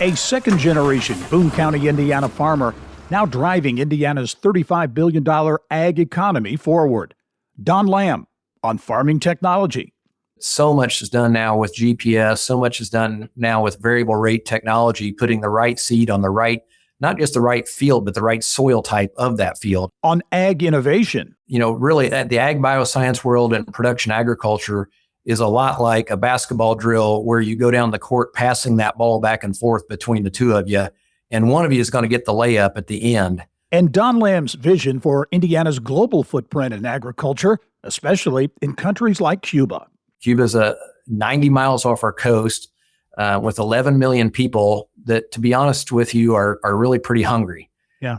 A second-generation Boone County, Indiana farmer now driving Indiana's $35 billion ag economy forward. Don Lamb on farming technology. So much is done now with GPS. So much is done now with variable rate technology, putting the right seed on the right, not just the right field, but the right soil type of that field. On ag innovation. Really, the ag bioscience world and production agriculture is a lot like a basketball drill where you go down the court passing that ball back and forth between the two of you, and one of you is going to get the layup at the end. And Don Lamb's vision for Indiana's global footprint in agriculture, especially in countries like Cuba. Cuba's 90 miles off our coast with 11 million people that, to be honest with you, are really pretty hungry. Yeah.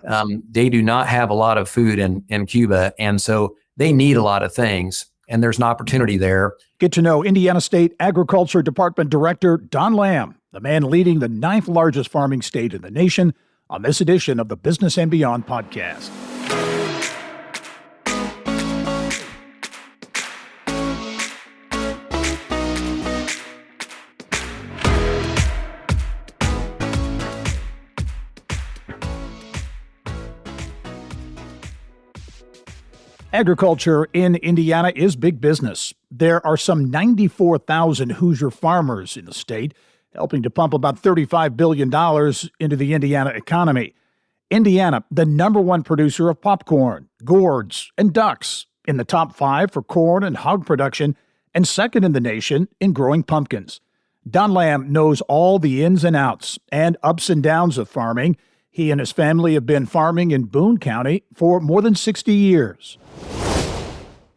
They do not have a lot of food in Cuba, and so they need a lot of things, and there's an opportunity there. Get to know Indiana State Agriculture Department Director Don Lamb, the man leading the 9th largest farming state in the nation, on this edition of the Business and Beyond podcast. Agriculture in Indiana is big business. There are some 94,000 Hoosier farmers in the state, helping to pump about $35 billion into the Indiana economy. Indiana, the number one producer of popcorn, gourds, and ducks, in the top 5 for corn and hog production, and second in the nation in growing pumpkins. Don Lamb knows all the ins and outs and ups and downs of farming. He and his family have been farming in Boone County for more than 60 years.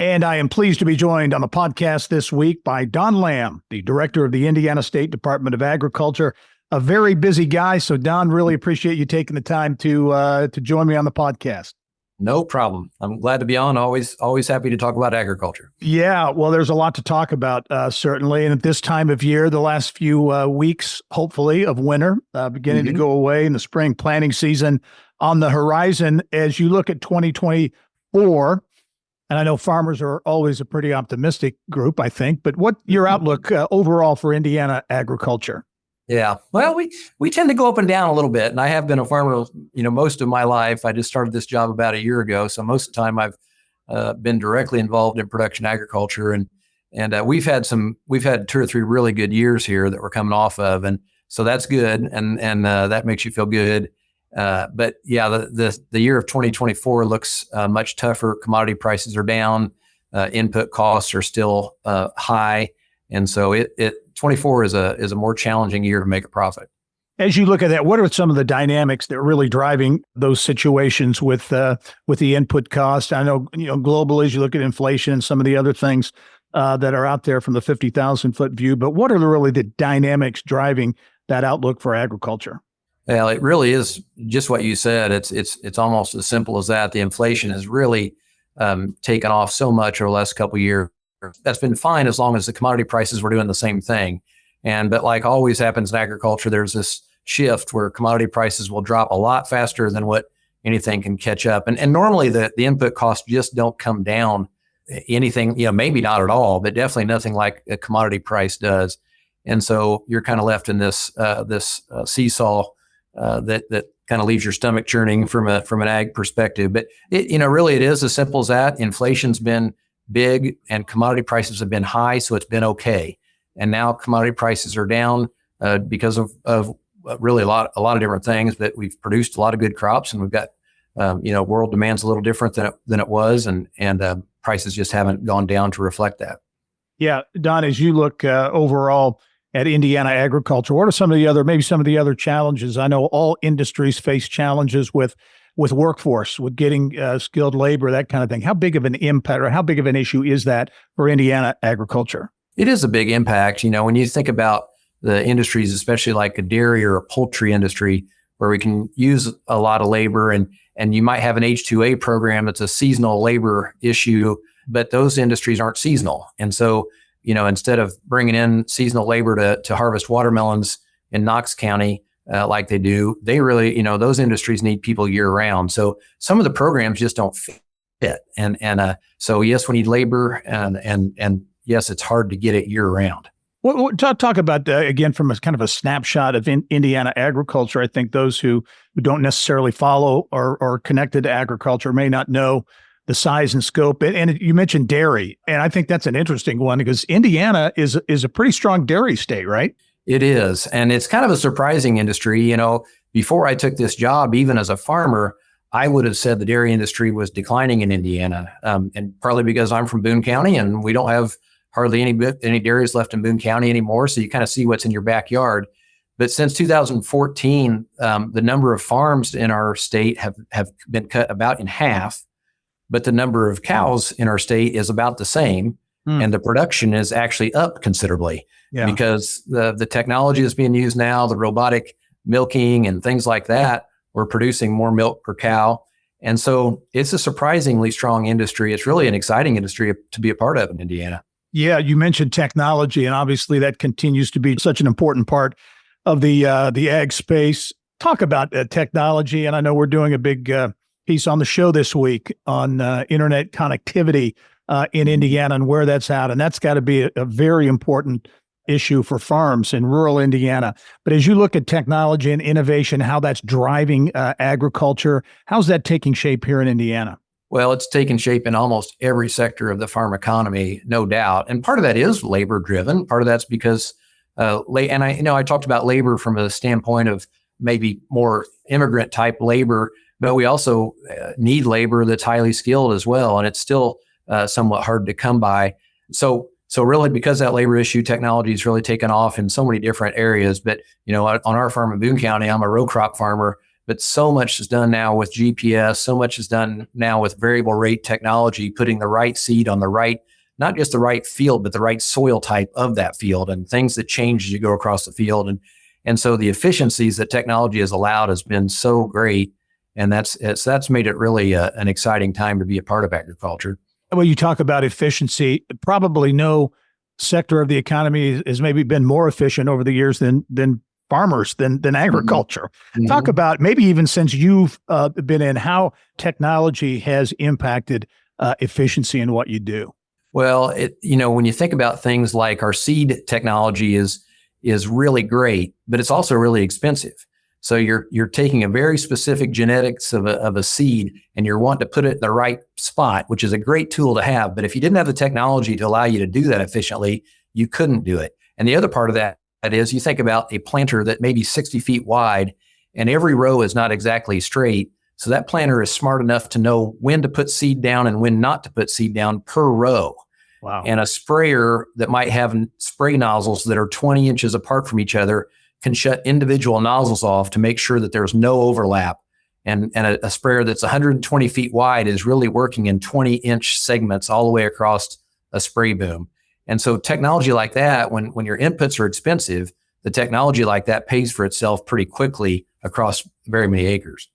And I am pleased to be joined on the podcast this week by Don Lamb, the director of the Indiana State Department of Agriculture. A very busy guy, so Don, really appreciate you taking the time to join me on the podcast. No problem. I'm glad to be on. Always happy to talk about agriculture. Yeah, well, there's a lot to talk about, certainly. And at this time of year, the last few weeks, hopefully, of winter, beginning to go away, and the spring planting season on the horizon. As you look at 2024, and I know farmers are always a pretty optimistic group, I think, but what your outlook overall for Indiana agriculture? Yeah, well, we tend to go up and down a little bit, and I have been a farmer, most of my life. I just started this job about a year ago, so most of the time I've been directly involved in production agriculture, and we've had 2 or 3 really good years here that we're coming off of, and so that's good, and that makes you feel good. But yeah, the year of 2024 looks much tougher. Commodity prices are down, input costs are still high, and so 24 is a more challenging year to make a profit. As you look at that, what are some of the dynamics that are really driving those situations with the input cost? I know, globally, as you look at inflation and some of the other things that are out there from the 50,000-foot view, but what are really the dynamics driving that outlook for agriculture? Well, it really is just what you said. It's almost as simple as that. The inflation has really taken off so much over the last couple of years. That's been fine as long as the commodity prices were doing the same thing. But like always happens in agriculture, there's this shift where commodity prices will drop a lot faster than what anything can catch up. And normally the input costs just don't come down anything, maybe not at all, but definitely nothing like a commodity price does. And so you're kind of left in this seesaw that kind of leaves your stomach churning from an ag perspective. But really it is as simple as that. Inflation's been big and commodity prices have been high, so it's been okay. And now commodity prices are down because of really a lot of different things. But we've produced a lot of good crops, and we've got world demand's a little different than it was, and prices just haven't gone down to reflect that. Yeah, Don, as you look overall at Indiana agriculture, what are some of the other challenges? I know all industries face challenges with workforce, with getting skilled labor, that kind of thing. How big of an impact or how big of an issue is that for Indiana agriculture? It is a big impact. When you think about the industries, especially like a dairy or a poultry industry, where we can use a lot of labor, and you might have an H-2A program that's a seasonal labor issue, but those industries aren't seasonal. And so, instead of bringing in seasonal labor to harvest watermelons in Knox County, like they do, they really, those industries need people year round. So some of the programs just don't fit. So yes, we need labor, and yes, it's hard to get it year round. Talk about, again, from a kind of a snapshot of Indiana agriculture. I think those who don't necessarily follow or are connected to agriculture may not know the size and scope. And you mentioned dairy, and I think that's an interesting one because Indiana is a pretty strong dairy state, right? It is. And it's kind of a surprising industry. Before I took this job, even as a farmer, I would have said the dairy industry was declining in Indiana. And partly because I'm from Boone County and we don't have hardly any dairies left in Boone County anymore. So you kind of see what's in your backyard. But since 2014, the number of farms in our state have been cut about in half, but the number of cows in our state is about the same. And the production is actually up considerably because the technology that's being used now, the robotic milking and things like that, we're producing more milk per cow. And so it's a surprisingly strong industry. It's really an exciting industry to be a part of in Indiana. Yeah, you mentioned technology, and obviously that continues to be such an important part of the ag space. Talk about technology, and I know we're doing a big piece on the show this week on internet connectivity in Indiana and where that's at, and that's got to be a very important issue for farms in rural Indiana. But as you look at technology and innovation, how that's driving agriculture, how's that taking shape here in Indiana? Well, it's taken shape in almost every sector of the farm economy, no doubt. And part of that is labor driven. Part of that's because, I talked about labor from a standpoint of maybe more immigrant type labor, but we also need labor that's highly skilled as well. And it's still somewhat hard to come by. So really, because that labor issue, technology has really taken off in so many different areas. But, on our farm in Boone County, I'm a row crop farmer. But so much is done now with GPS, so much is done now with variable rate technology, putting the right seed on the right, not just the right field, but the right soil type of that field and things that change as you go across the field. And so the efficiencies that technology has allowed has been so great. And that's made it really an exciting time to be a part of agriculture. Well, you talk about efficiency, probably no sector of the economy has maybe been more efficient over the years than farmers than agriculture. Mm-hmm. Talk about maybe even since you've been in how technology has impacted efficiency in what you do. Well, when you think about things like our seed technology is really great, but it's also really expensive. So you're taking a very specific genetics of a seed and you're wanting to put it in the right spot, which is a great tool to have. But if you didn't have the technology to allow you to do that efficiently, you couldn't do it. And the other part of that is you think about a planter that may be 60 feet wide and every row is not exactly straight. So that planter is smart enough to know when to put seed down and when not to put seed down per row. Wow. And a sprayer that might have spray nozzles that are 20 inches apart from each other can shut individual nozzles off to make sure that there's no overlap. And a sprayer that's 120 feet wide is really working in 20-inch segments all the way across a spray boom. And so technology like that, when your inputs are expensive, the technology like that pays for itself pretty quickly across very many acres.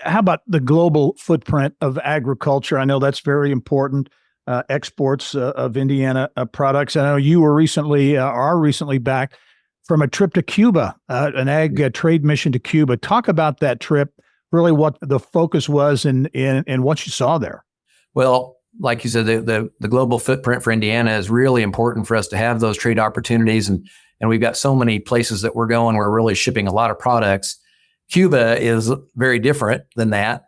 How about the global footprint of agriculture? I know that's very important. Exports of Indiana products. I know you were are recently back from a trip to Cuba, an ag trade mission to Cuba. Talk about that trip, really what the focus was and what you saw there. Well, like you said, the global footprint for Indiana is really important for us to have those trade opportunities. And we've got so many places that we're going. We're really shipping a lot of products. Cuba is very different than that.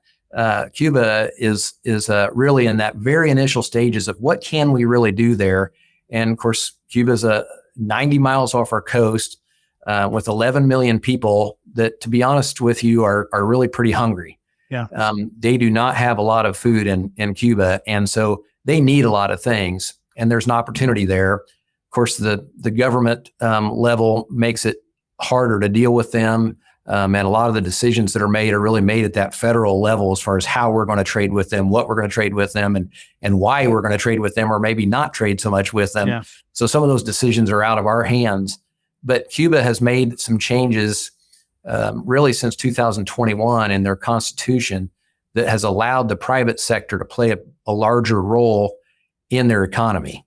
Cuba is really in that very initial stages of what can we really do there. And of course, Cuba's 90 miles off our coast with 11 million people that, to be honest with you, are really pretty hungry. Yeah. They do not have a lot of food in Cuba. And so they need a lot of things. And there's an opportunity there. Of course, the government level makes it harder to deal with them. And a lot of the decisions that are made are really made at that federal level as far as how we're going to trade with them, what we're going to trade with them, and why we're going to trade with them or maybe not trade so much with them. Yeah. So some of those decisions are out of our hands. But Cuba has made some changes really since 2021 in their constitution that has allowed the private sector to play a larger role in their economy.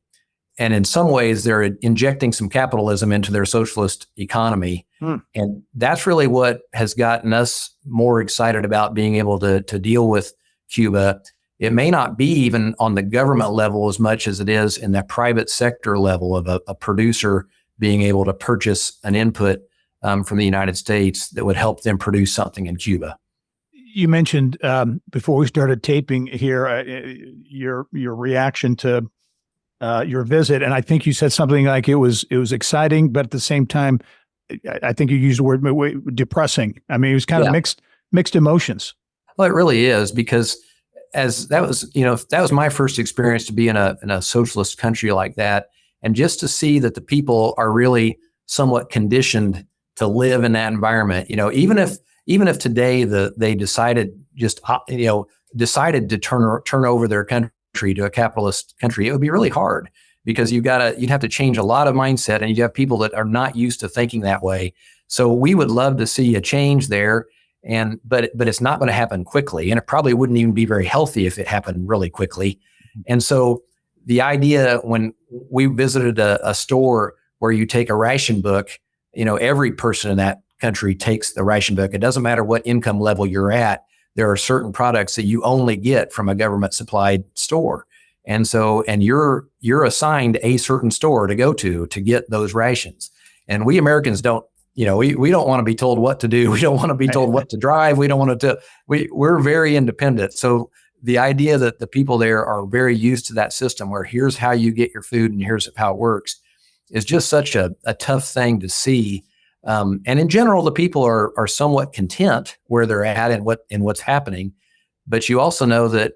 And in some ways, they're injecting some capitalism into their socialist economy. And that's really what has gotten us more excited about being able to deal with Cuba. It may not be even on the government level as much as it is in that private sector level of a producer being able to purchase an input from the United States that would help them produce something in Cuba. You mentioned before we started taping here your reaction to your visit, and I think you said something like it was exciting, but at the same time, I think you used the word depressing. I mean, it was kind of mixed emotions. Well, it really is, because as that was my first experience to be in a socialist country like that, and just to see that the people are really somewhat conditioned to live in that environment. Even if today they decided to turn over their country to a capitalist country, it would be really hard, because you'd have to change a lot of mindset, and you'd have people that are not used to thinking that way. So we would love to see a change there, but it's not going to happen quickly, and it probably wouldn't even be very healthy if it happened really quickly. And so the idea, when we visited a store where you take a ration book, every person in that country takes the ration book. It doesn't matter what income level you're at. There are certain products that you only get from a government supplied store. And you're assigned a certain store to go to get those rations. And we Americans don't, we don't want to be told what to do. We don't want to be told what to drive. We don't want to, we're very independent. So the idea that the people there are very used to that system where here's how you get your food and here's how it works is just such a tough thing to see. And in general, the people are somewhat content where they're at and what's happening. But you also know that,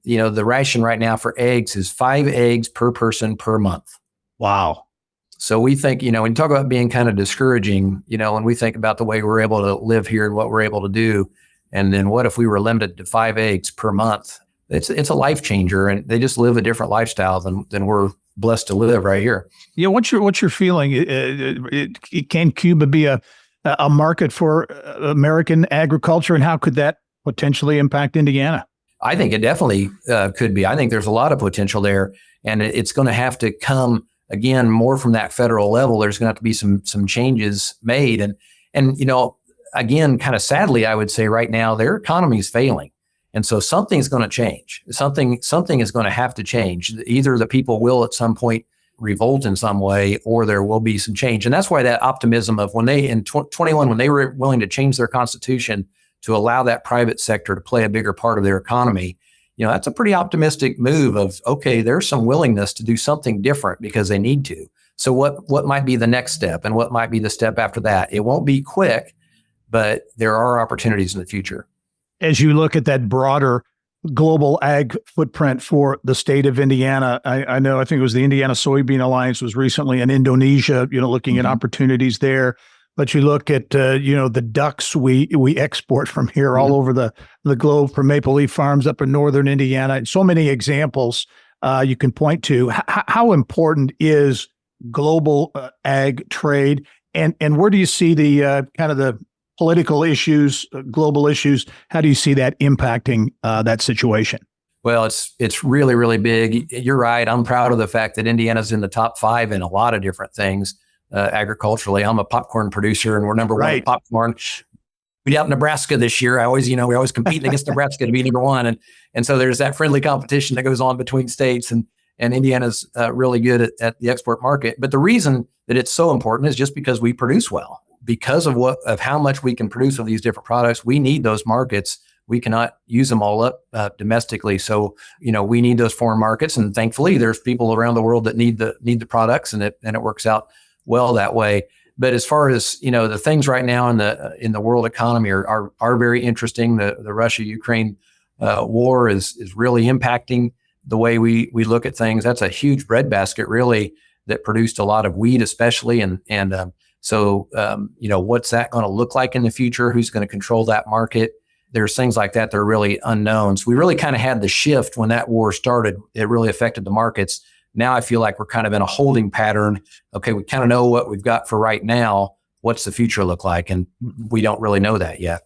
the ration right now for eggs is 5 eggs per person per month. Wow. So we think, when you talk about being kind of discouraging, when we think about the way we're able to live here and what we're able to do, and then what if we were limited to 5 eggs per month? It's a life changer, and they just live a different lifestyle than we're blessed to live right here. Yeah. What's your feeling? Can Cuba be a market for American agriculture, and how could that potentially impact Indiana? I think it definitely could be. I think there's a lot of potential there, and it's going to have to come again more from that federal level. There's going to have to be some changes made, and again, kind of sadly, I would say right now their economy is failing, and so something's going to change. Something is going to have to change. Either the people will at some point revolt in some way, or there will be some change, and that's why that optimism of when they in 21 when they were willing to change their constitution to allow that private sector to play a bigger part of their economy, that's a pretty optimistic move of, okay, there's some willingness to do something different because they need to. So what might be the next step, and what might be the step after that? It won't be quick, but there are opportunities in the future. As you look at that broader global ag footprint for the state of Indiana, I think it was the Indiana Soybean Alliance was recently in Indonesia, looking at opportunities there. But you look at, the ducks we export from here all over the globe, from Maple Leaf Farms up in northern Indiana. So many examples you can point to. How important is global ag trade, and where do you see the kind of the political issues, global issues? How do you see that impacting that situation? Well, it's really, really big. You're right. I'm proud of the fact that Indiana's in the top 5 in a lot of different things. Agriculturally, I'm a popcorn producer, and we're number 1 in popcorn. We out in Nebraska this year. We're always competing against Nebraska to be number 1, and so there's that friendly competition that goes on between states, and Indiana's really good at the export market. But the reason that it's so important is just because we produce well, because of how much we can produce of these different products. We need those markets. We cannot use them all up domestically. So, we need those foreign markets, and thankfully, there's people around the world that need the products, and it works out well that way. But as far as the things right now in the world economy are very interesting. The Russia-Ukraine war is really impacting the way we look at things. That's a huge breadbasket, really, that produced a lot of wheat, especially, so what's that going to look like in the future? Who's going to control that market? There's things like that are really unknown. So we really kind of had the shift when that war started. It really affected the markets. Now I feel like we're kind of in a holding pattern. Okay, we kind of know what we've got for right now. What's the future look like? And we don't really know that yet.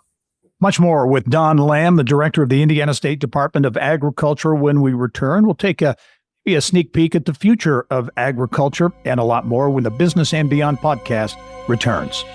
Much more with Don Lamb, the director of the Indiana State Department of Agriculture. When we return, we'll take a sneak peek at the future of agriculture and a lot more when the Business and Beyond podcast returns.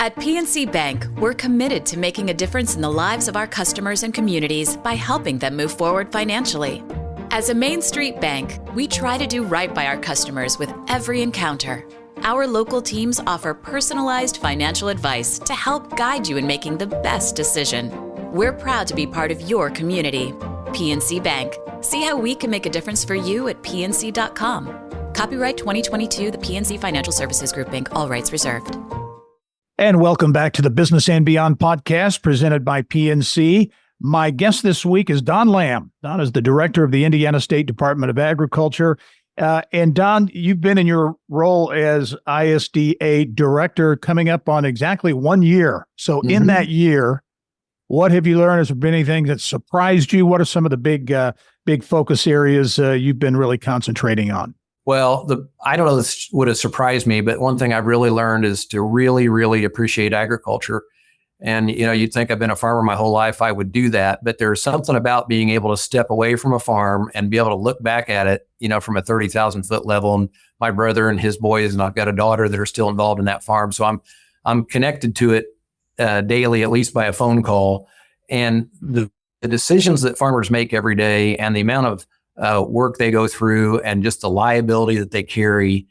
At PNC Bank, we're committed to making a difference in the lives of our customers and communities by helping them move forward financially. As a Main Street bank, we try to do right by our customers with every encounter. Our local teams offer personalized financial advice to help guide you in making the best decision. We're proud to be part of your community. PNC Bank. See how we can make a difference for you at pnc.com. Copyright 2022, the PNC Financial Services Group, Inc., all rights reserved. And welcome back to the Business and Beyond podcast presented by PNC. My guest this week is Don Lamb. Don is the director of the Indiana State Department of Agriculture. And Don, you've been in your role as ISDA director coming up on exactly 1 year. So in that year, what have you learned? Has there been anything that surprised you? What are some of the big focus areas you've been really concentrating on? Well, I don't know if this would have surprised me, but one thing I've really learned is to really, really appreciate agriculture. And, you'd think I've been a farmer my whole life, I would do that. But there's something about being able to step away from a farm and be able to look back at it, from a 30,000 foot level. And my brother and his boys, and I've got a daughter that are still involved in that farm. So I'm connected to it daily, at least by a phone call. And the decisions that farmers make every day and the amount of work they go through and just the liability that they carry.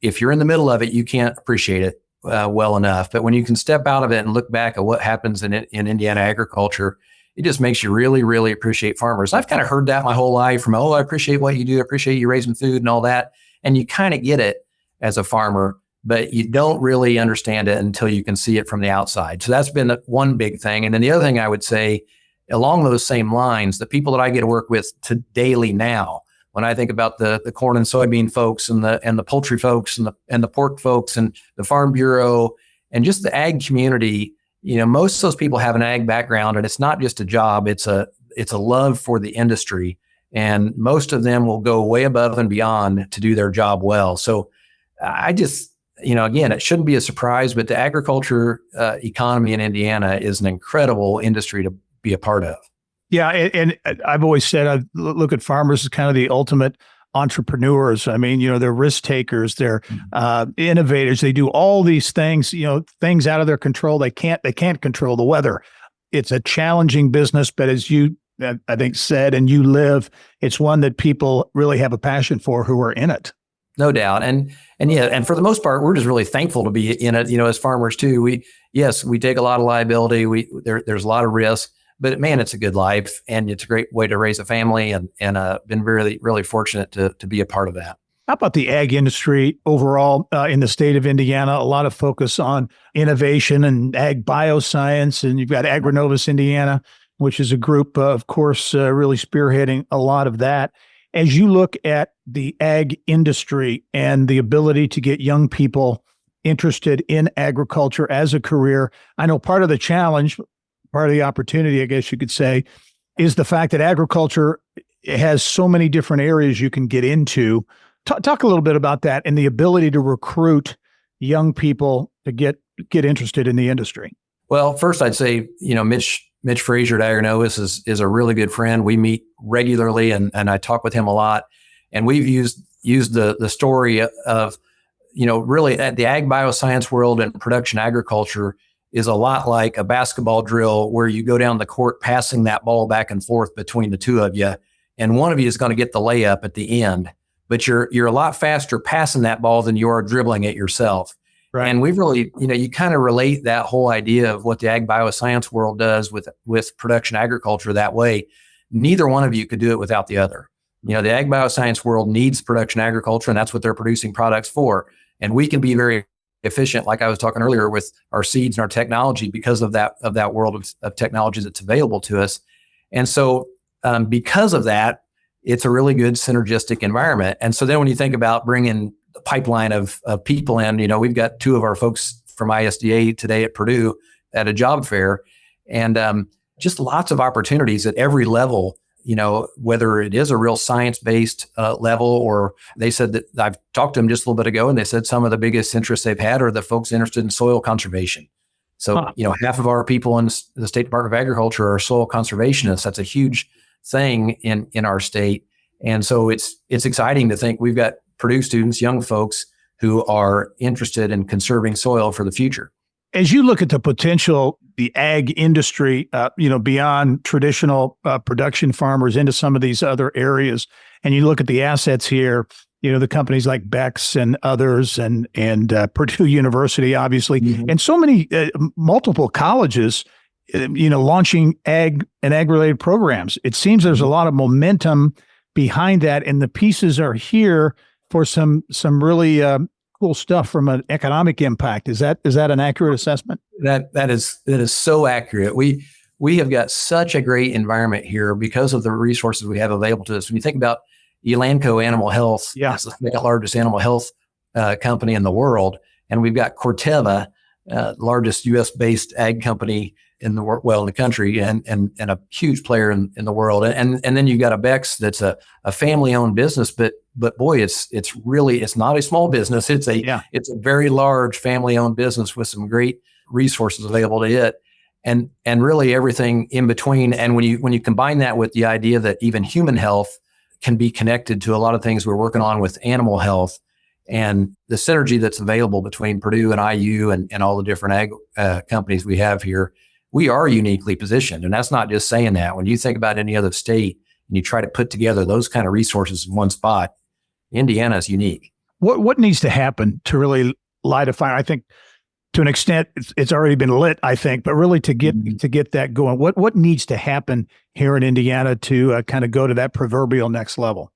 If you're in the middle of it, you can't appreciate it well enough. But when you can step out of it and look back at what happens in Indiana agriculture, it just makes you really, really appreciate farmers. I've kind of heard that my whole life from, I appreciate what you do. I appreciate you raising food and all that. And you kind of get it as a farmer, but you don't really understand it until you can see it from the outside. So that's been one big thing. And then the other thing I would say, along those same lines, the people that I get to work with daily now, when I think about the corn and soybean folks and the poultry folks and the pork folks and the Farm Bureau and just the ag community, most of those people have an ag background, and it's not just a job; it's a love for the industry, and most of them will go way above and beyond to do their job well. So I just, again, it shouldn't be a surprise, but the agriculture economy in Indiana is an incredible industry to be a part of. Yeah. And I've always said, I look at farmers as kind of the ultimate entrepreneurs. I mean, they're risk takers, they're innovators. They do all these things, things out of their control. They can't control the weather. It's a challenging business, but as you, I think, said, and you live, it's one that people really have a passion for who are in it. No doubt. And for the most part, we're just really thankful to be in it, as farmers too. We take a lot of liability. There's a lot of risk. But man, it's a good life, and it's a great way to raise a family, and been really, really fortunate to be a part of that. How about the ag industry overall in the state of Indiana? A lot of focus on innovation and ag bioscience, and you've got Agronovus Indiana, which is a group, of course, really spearheading a lot of that. As you look at the ag industry and the ability to get young people interested in agriculture as a career, I know part of the challenge, part of the opportunity, I guess you could say, is the fact that agriculture has so many different areas you can get into. Talk a little bit about that and the ability to recruit young people to get interested in the industry. Well, first I'd say, Mitch Frazier at Agronovus is a really good friend. We meet regularly, and I talk with him a lot. And we've used the story of, really at the ag bioscience world and production agriculture is a lot like a basketball drill where you go down the court passing that ball back and forth between the two of you, and one of you is going to get the layup at the end. But you're a lot faster passing that ball than you are dribbling it yourself. Right. And we've really, you kind of relate that whole idea of what the ag bioscience world does with production agriculture that way. Neither one of you could do it without the other. The ag bioscience world needs production agriculture, and that's what they're producing products for. And we can be very efficient, like I was talking earlier, with our seeds and our technology because of that world of technology that's available to us. And so because of that, it's a really good synergistic environment. And so then when you think about bringing the pipeline of people in, we've got two of our folks from ISDA today at Purdue at a job fair, and just lots of opportunities at every level, whether it is a real science-based level, or they said that I've talked to them just a little bit ago, and they said some of the biggest interests they've had are the folks interested in soil conservation. So, half of our people in the State Department of Agriculture are soil conservationists. That's a huge thing in our state. And so it's exciting to think we've got Purdue students, young folks who are interested in conserving soil for the future. As you look at the potential, the ag industry, beyond traditional production farmers into some of these other areas, and you look at the assets here, the companies like Beck's and others, and Purdue University, obviously, and so many multiple colleges, launching ag and ag-related programs. It seems there's a lot of momentum behind that, and the pieces are here for some really cool stuff from an economic impact. Is that an accurate assessment? That is so accurate. We have got such a great environment here because of the resources we have available to us. When you think about Elanco Animal Health, it's the second largest animal health company in the world, and we've got Corteva, largest U.S.-based ag company in the country, and a huge player in the world. And then you've got a Beck's that's a family-owned business, but boy, it's not a small business. It's a very large family-owned business with some great resources available to it, and really everything in between. And when you combine that with the idea that even human health can be connected to a lot of things we're working on with animal health, and the synergy that's available between Purdue and IU and all the different ag companies we have here, we are uniquely positioned. And that's not just saying that. When you think about any other state and you try to put together those kind of resources in one spot, Indiana is unique. What needs to happen to really light a fire? I think to an extent it's already been lit, I think, but really to get that going, what needs to happen here in Indiana to kind of go to that proverbial next level?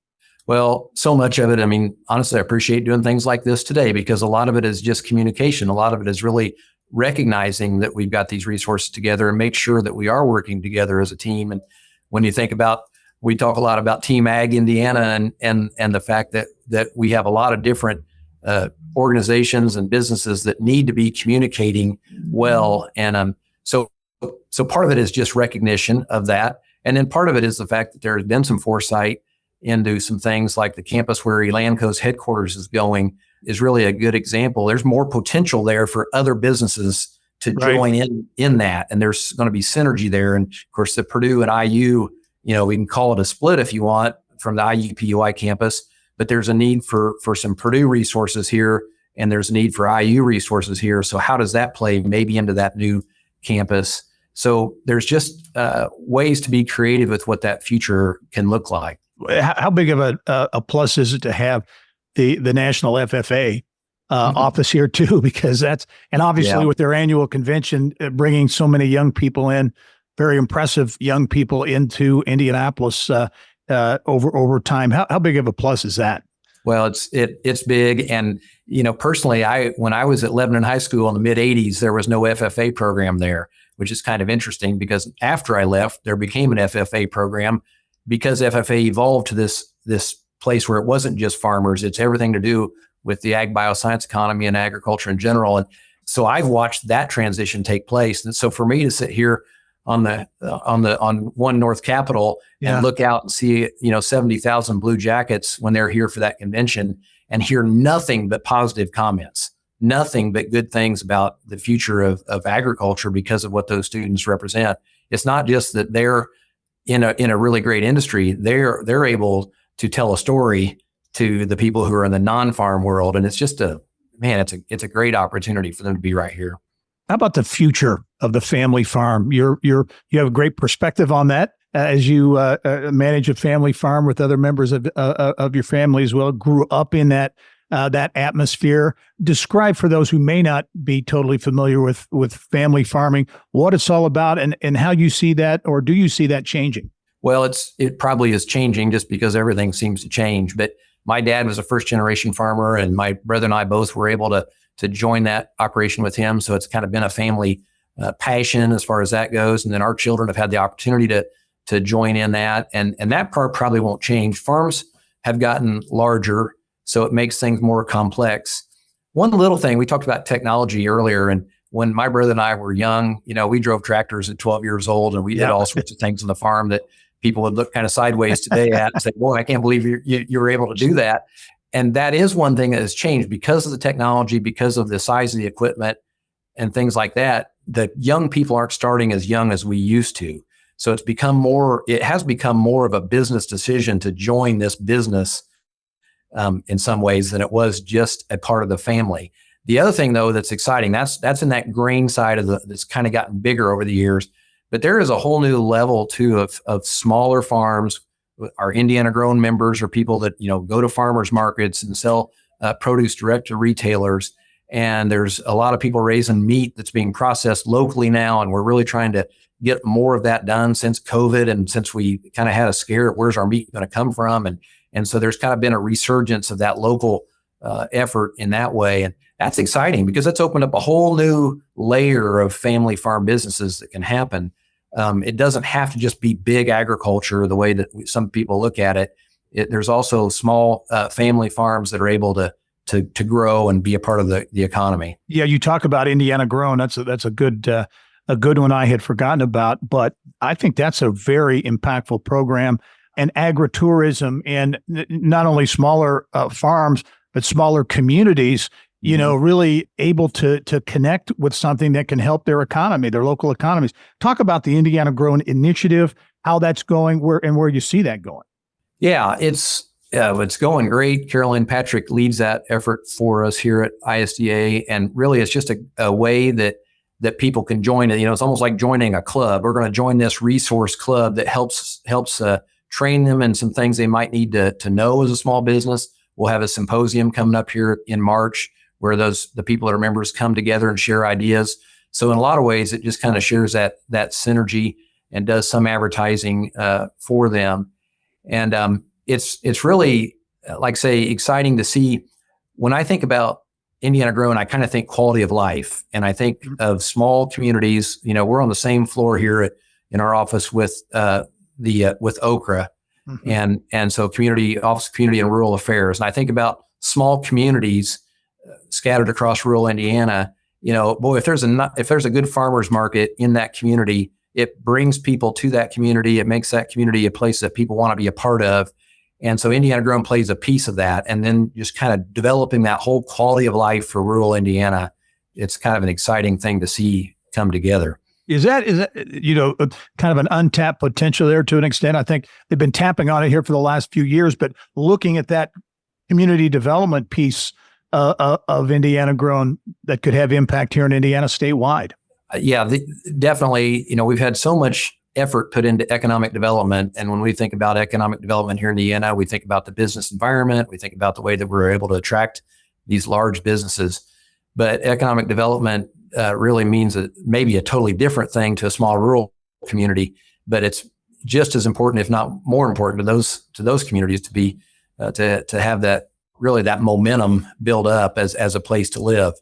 Well, so much of it, I mean, honestly, I appreciate doing things like this today because a lot of it is just communication. A lot of it is really recognizing that we've got these resources together and make sure that we are working together as a team. And when you think about, we talk a lot about Team Ag Indiana and the fact that we have a lot of different organizations and businesses that need to be communicating well. And so part of it is just recognition of that. And then part of it is the fact that there has been some foresight into some things like the campus where Elanco's headquarters is going is really a good example. There's more potential there for other businesses to join in that. And there's going to be synergy there. And of course, the Purdue and IU, we can call it a split if you want from the IUPUI campus, but there's a need for some Purdue resources here, and there's a need for IU resources here. So how does that play maybe into that new campus? So there's just ways to be creative with what that future can look like. How big of a plus is it to have the National FFA office here too? Because and obviously with their annual convention, bringing so many young people in, very impressive young people into Indianapolis over time. How big of a plus is that? Well, it's big. And, personally, when I was at Lebanon High School in the mid 80s, there was no FFA program there, which is kind of interesting because after I left, there became an FFA program because FFA evolved to this place where it wasn't just farmers. It's everything to do with the ag bioscience economy and agriculture in general. And so I've watched that transition take place. And so for me to sit here on One North Capitol and look out and see, 70,000 Blue Jackets when they're here for that convention and hear nothing but positive comments, nothing but good things about the future of agriculture because of what those students represent. It's not just that they're in a really great industry. They're able to tell a story to the people who are in the non-farm world. And it's just it's a great opportunity for them to be right here. How about the future of the family farm? You have a great perspective on that as you manage a family farm with other members of your family as well. Grew up in that atmosphere. Describe for those who may not be totally familiar with family farming what it's all about and how you see that, or do you see that changing? Well, it probably is changing just because everything seems to change. But my dad was a first generation farmer, and my brother and I both were able to join that operation with him. So it's kind of been a family passion as far as that goes. And then our children have had the opportunity to join in that. And that part probably won't change. Farms have gotten larger, so it makes things more complex. One little thing, we talked about technology earlier, and when my brother and I were young, we drove tractors at 12 years old, and we did all sorts of things on the farm that people would look kind of sideways today at and say, boy, I can't believe you were able to do that. And that is one thing that has changed because of the technology, because of the size of the equipment and things like that. The young people aren't starting as young as we used to. So it has become more of a business decision to join this business in some ways than it was just a part of the family. The other thing, though, that's exciting, that's in that grain side of that's kind of gotten bigger over the years. But there is a whole new level, too, of smaller farms. Our Indiana Grown members are people that, go to farmers markets and sell produce direct to retailers. And there's a lot of people raising meat that's being processed locally now. And we're really trying to get more of that done since COVID and since we kind of had a scare of where's our meat going to come from. And so there's kind of been a resurgence of that local effort in that way. And that's exciting because that's opened up a whole new layer of family farm businesses that can happen. It doesn't have to just be big agriculture the way that some people look at it. There's also small family farms that are able to grow and be a part of the economy. Yeah, you talk about Indiana Grown. That's a good one I had forgotten about, but I think that's a very impactful program. And agritourism and not only smaller farms, but smaller communities, really able to connect with something that can help their economy, their local economies. Talk about the Indiana Grown initiative, how that's going, where you see that going. Yeah, it's going great. Carolyn Patrick leads that effort for us here at ISDA, and really, it's just a way that people can join it. It's almost like joining a club. We're going to join this resource club that helps train them in some things they might need to know as a small business. We'll have a symposium coming up here in March where the people that are members come together and share ideas. So in a lot of ways, it just kind of shares that synergy and does some advertising for them. And it's really, like say, exciting to see. When I think about Indiana Grown, I kind of think quality of life, and I think of small communities. We're on the same floor here in our office with Okra, and so Office of Community and Rural Affairs. And I think about small communities scattered across rural Indiana. Boy, if there's a good farmers market in that community, it brings people to that community. It makes that community a place that people want to be a part of. And so Indiana Grown plays a piece of that. And then just kind of developing that whole quality of life for rural Indiana, it's kind of an exciting thing to see come together. Is that kind of an untapped potential there to an extent? I think they've been tapping on it here for the last few years, but looking at that community development piece of Indiana Grown that could have impact here in Indiana statewide. Definitely. We've had so much effort put into economic development. And when we think about economic development here in Indiana, we think about the business environment. We think about the way that we're able to attract these large businesses. But economic development really means maybe a totally different thing to a small rural community, but it's just as important, if not more important, to those communities to be to have that momentum build up as a place to live.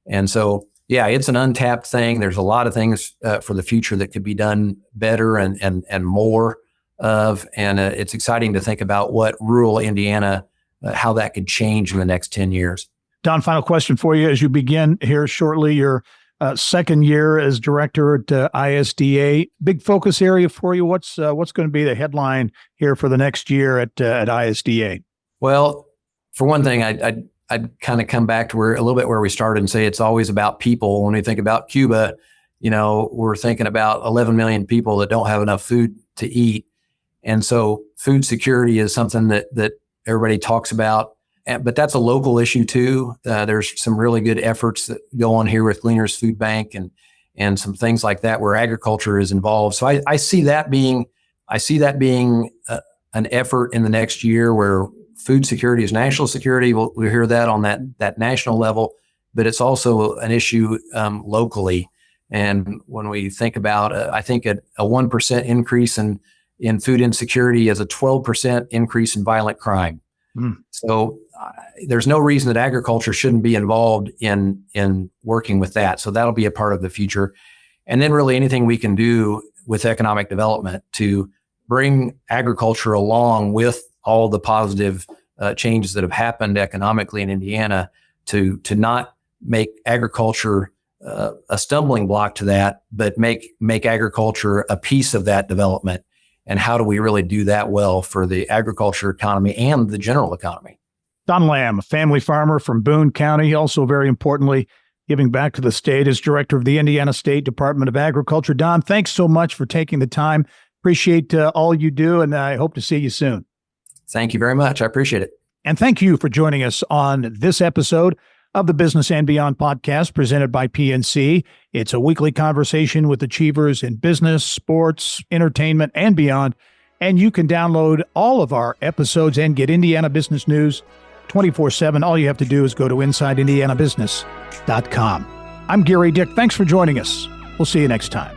And so, it's an untapped thing. There's a lot of things for the future that could be done better and more of, and it's exciting to think about what rural Indiana, how that could change in the next 10 years. Don, final question for you as you begin here shortly. Your second year as director at ISDA. Big focus area for you. What's going to be the headline here for the next year at ISDA? Well, for one thing, I'd kind of come back to a little bit where we started and say it's always about people. When we think about Cuba, we're thinking about 11 million people that don't have enough food to eat. And so food security is something that everybody talks about, but that's a local issue too. There's some really good efforts that go on here with Gleaners Food Bank and some things like that where agriculture is involved. So I see that being an effort in the next year where food security is national security. We hear that on that national level, but it's also an issue locally. And when we think about, I think a 1% increase in food insecurity is a 12% increase in violent crime. So there's no reason that agriculture shouldn't be involved in working with that. So that'll be a part of the future. And then really anything we can do with economic development to bring agriculture along with all the positive changes that have happened economically in Indiana to not make agriculture a stumbling block to that, but make agriculture a piece of that development. And how do we really do that well for the agriculture economy and the general economy? Don Lamb, a family farmer from Boone County, also very importantly, giving back to the state as director of the Indiana State Department of Agriculture. Don, thanks so much for taking the time. Appreciate all you do, and I hope to see you soon. Thank you very much. I appreciate it. And thank you for joining us on this episode of the Business and Beyond podcast presented by PNC. It's a weekly conversation with achievers in business, sports, entertainment, and beyond. And you can download all of our episodes and get Indiana business news 24/7. All you have to do is go to InsideIndianaBusiness.com. I'm Gary Dick. Thanks for joining us. We'll see you next time.